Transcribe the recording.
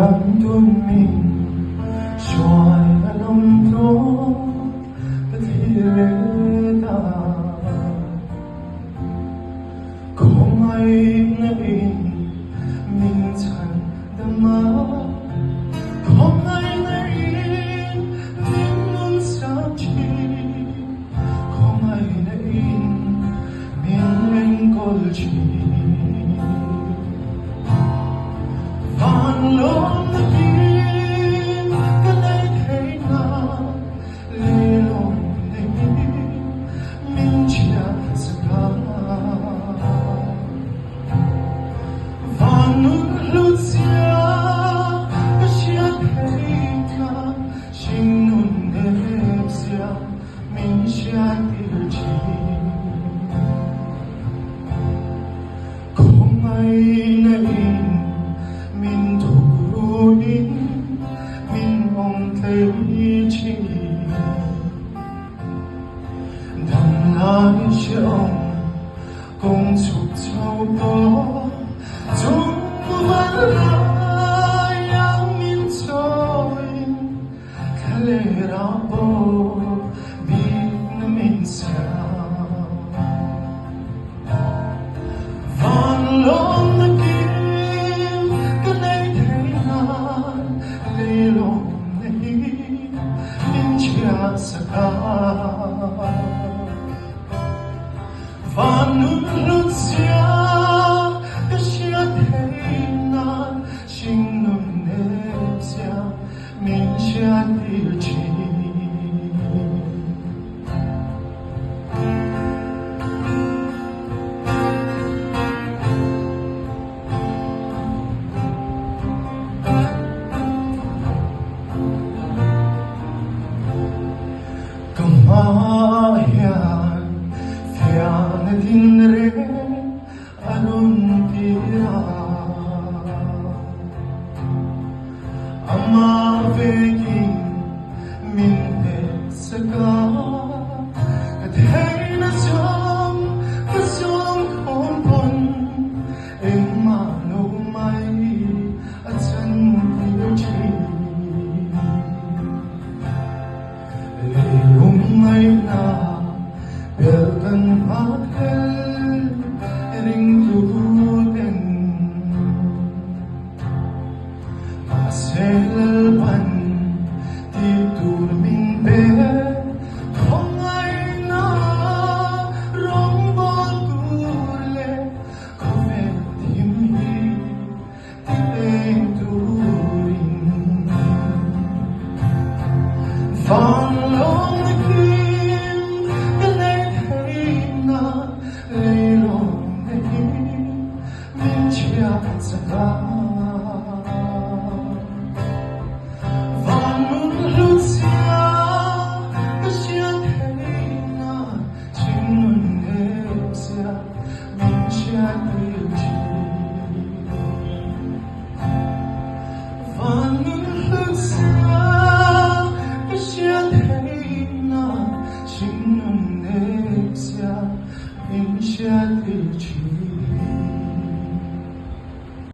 đang đôi mình xoài lòng đó cái gì lẽ ta không ai nghĩ mình chẳng đâm má không ai nghĩ mình muốn sao chi không ai nghĩ mình nên có chi van lom na pin ka nay kay na lilom na min chia sa ka van lut siya ka siya kay ka sing nun em siya min siya ilchi kung ay nain mình thu in mình mong thấy chi đằng lại trong công chụp châu đó chúng vẫn là yang mình trôi cái lệ ra bồ biết mình sao van lom na van lut siya ka siya thấy nan sing nun em siya min siya yêu chi kemayan tiada dinre anun tira ama vegin minne saka thay na som kompon em manu mai achan chi mai na belkan pakel ring tuden masel pan tidur min be không ai na rong bol gule kome timi tibeng turing van long